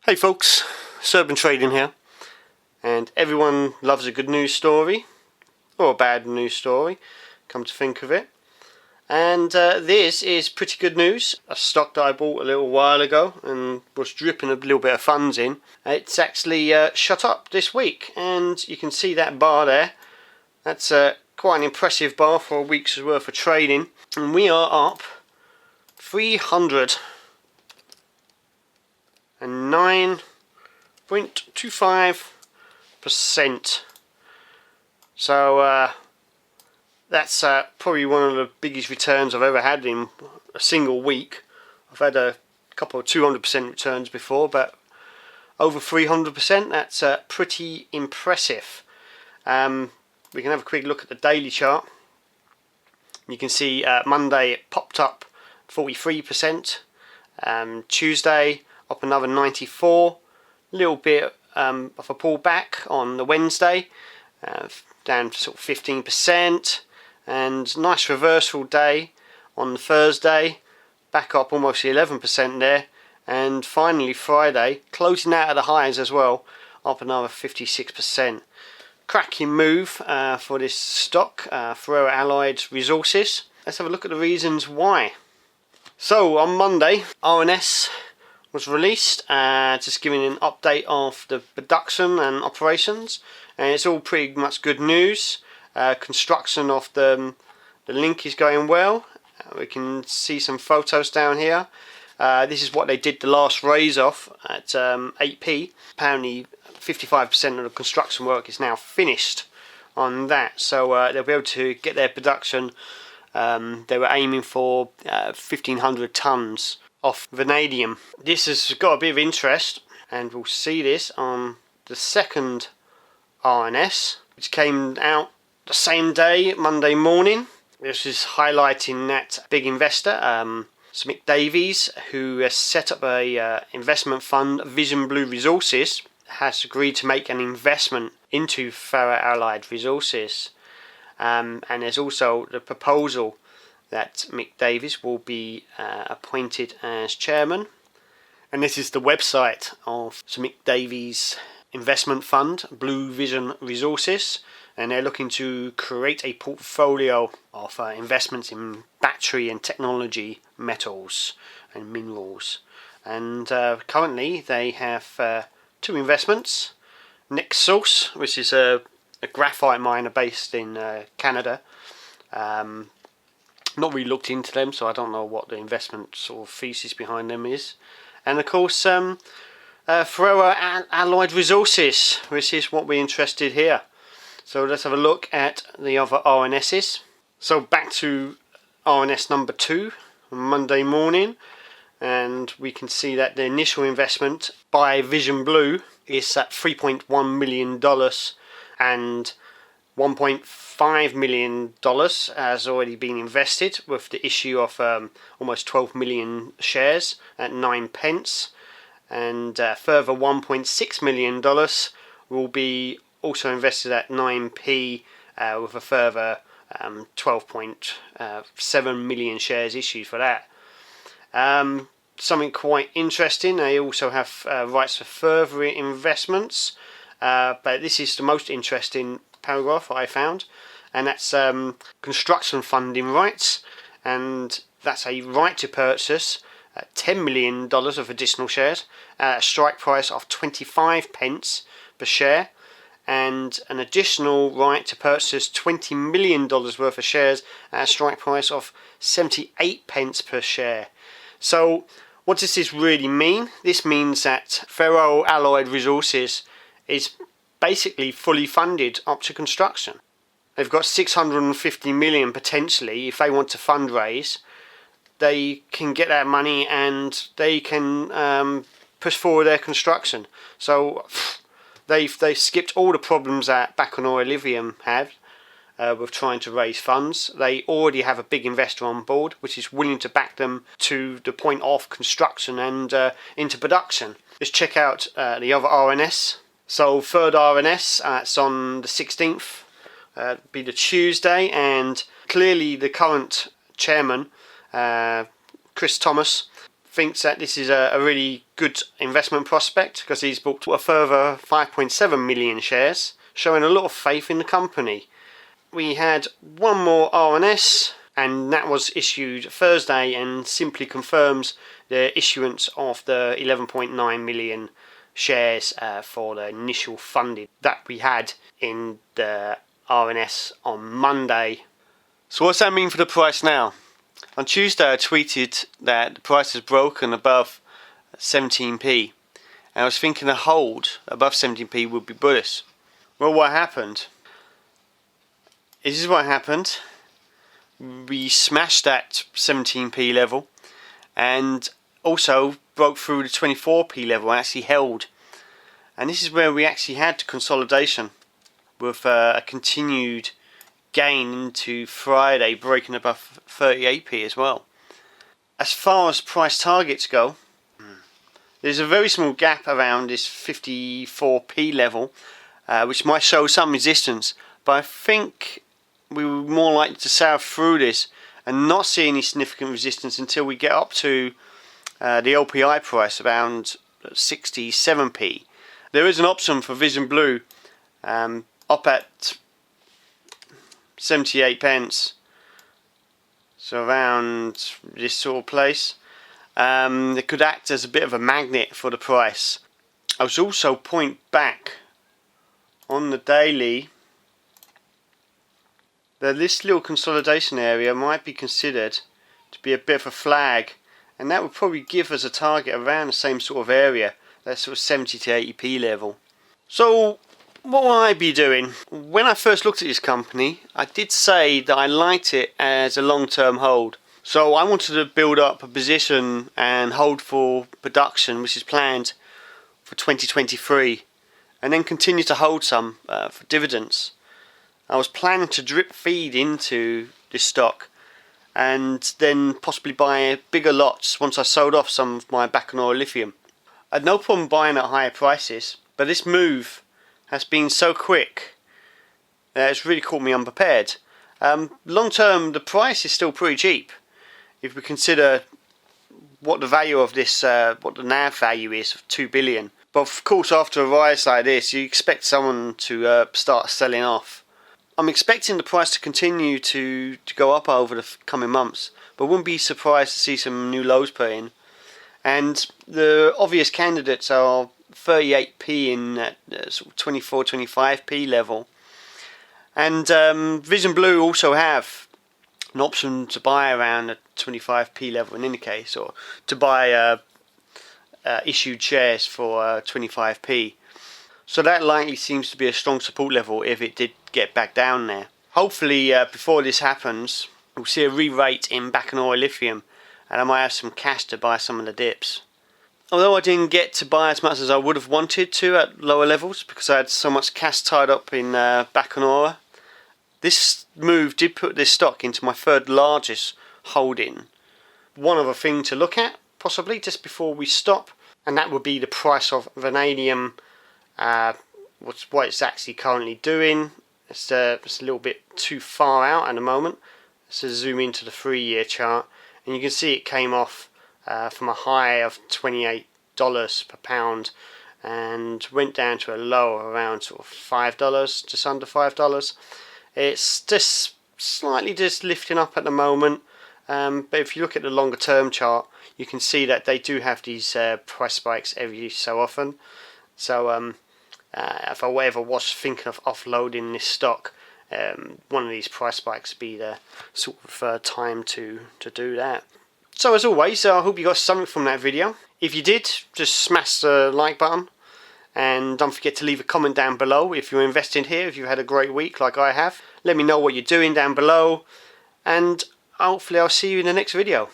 Hey folks, Serban Trading here, and everyone loves a good news story, or a bad news story, come to think of it. And this is pretty good news. A stock that I bought a little while ago and was dripping a little bit of funds in. It's actually shut up this week, and you can see that bar there. That's quite an impressive bar for a week's worth of trading. And we are up 309.25%. So that's probably one of the biggest returns I've ever had in a single week. I've had a couple of 200% returns before, but over 300%, that's pretty impressive. We can have a quick look at the daily chart. You can see Monday it popped up 43%, Tuesday up another 94%, a little bit of a pullback on the Wednesday, down to sort of 15%, and nice reversal day on the Thursday, back up almost 11% there, and finally Friday closing out at the highs as well, up another 56%. Cracking move for this stock, Ferro-Alloy Resources. Let's have a look at the reasons why. So on Monday, RNS was released, just giving an update of the production and operations, and it's all pretty much good news. Construction of the link is going well. We can see some photos down here. This is what they did the last raise off at 8p. Apparently 55% of the construction work is now finished on that, so they'll be able to get their production. They were aiming for 1,500 tons of vanadium. This has got a bit of interest, and we'll see this on the second RNS, which came out the same day, Monday morning. This is highlighting that big investor, Mick Davies, who has set up a investment fund, Vision Blue Resources, has agreed to make an investment into Ferro-Alloy Resources. And there's also the proposal that Mick Davies will be appointed as chairman. And this is the website of Sir Mick Davies' investment fund, Blue Vision Resources, and they're looking to create a portfolio of investments in battery and technology metals and minerals. And currently they have two investments. NextSource, which is a graphite miner based in Canada. Not really looked into them, so I don't know what the investment sort of thesis behind them is. And of course Ferro-Alloy Resources, which is what we're interested here. So let's have a look at the other RNSs. So back to RNS number 2 on Monday morning, and we can see that the initial investment by Vision Blue is at $3.1 million, and $1.5 million has already been invested with the issue of almost 12 million shares at 9p, and further $1.6 million will be also invested at 9p with a further 12.7 million shares issued for that. Something quite interesting, they also have rights for further investments, but this is the most interesting paragraph I found, and that's construction funding rights, and that's a right to purchase $10 million of additional shares at a strike price of 25p per share, and an additional right to purchase $20 million worth of shares at a strike price of 78p per share. So what does this really mean? This means that Ferro-Alloy Resources is basically fully funded up to construction. They've got 650 million potentially. If they want to fundraise, they can get that money and they can push forward their construction. So they've skipped all the problems that Bacchanal Lithium had with trying to raise funds. They already have a big investor on board which is willing to back them to the point of construction and into production. Let's check out the other RNS. So third RNS, it's on the 16th, be the Tuesday, and clearly the current chairman, Chris Thomas, thinks that this is a really good investment prospect because he's bought a further 5.7 million shares, showing a lot of faith in the company. We had one more RNS, and that was issued Thursday and simply confirms the issuance of the 11.9 million shares for the initial funding that we had in the RNS on Monday. So what's that mean for the price now? On Tuesday I tweeted that the price has broken above 17p, and I was thinking a hold above 17p would be bullish. Well, what happened? This is what happened. We smashed that 17p level and also broke through the 24p level and actually held. And this is where we actually had the consolidation with a continued gain into Friday, breaking above 38p as well. As far as price targets go, there's a very small gap around this 54p level, which might show some resistance, but I think we were more likely to sail through this and not see any significant resistance until we get up to the LPI price around 67p. There is an option for Vision Blue up at 78 pence, so around this sort of place. It could act as a bit of a magnet for the price. I would also point back on the daily that this little consolidation area might be considered to be a bit of a flag, and that would probably give us a target around the same sort of area, that sort of 70 to 80p level. So what will I be doing? When I first looked at this company, I did say that I liked it as a long-term hold. So I wanted to build up a position and hold for production, which is planned for 2023, and then continue to hold some for dividends. I was planning to drip feed into this stock and then possibly buy bigger lots once I sold off some of my Bacanora lithium. I had no problem buying at higher prices, but this move has been so quick that it's really caught me unprepared. Long term, the price is still pretty cheap if we consider what the value of this, what the NAV value is of 2 billion. But of course, after a rise like this, you expect someone to start selling off. I'm expecting the price to continue to go up over the coming months, but wouldn't be surprised to see some new lows put in. And the obvious candidates are 38p in that sort of 24, 25p level. And Vision Blue also have an option to buy around the 25p level in any case, or to buy issued shares for 25p. So that likely seems to be a strong support level if it did get back down there. Hopefully before this happens, we'll see a re-rate in Bacanora lithium, and I might have some cash to buy some of the dips. Although I didn't get to buy as much as I would have wanted to at lower levels because I had so much cash tied up in Bacanora, this move did put this stock into my third largest holding. One other thing to look at possibly just before we stop, and that would be the price of Vanadium, what it's actually currently doing. It's a little bit too far out at the moment. So zoom into the 3-year chart, and you can see it came off from a high of $28 per pound and went down to a low around sort of $5, just under $5. It's just slightly just lifting up at the moment, but if you look at the longer term chart, you can see that they do have these price spikes every so often. So if I ever was thinking of offloading this stock, one of these price spikes would be the sort of time to do that. So as always, I hope you got something from that video. If you did, just smash the like button, and don't forget to leave a comment down below if you're investing here, if you've had a great week like I have. Let me know what you're doing down below, and hopefully I'll see you in the next video.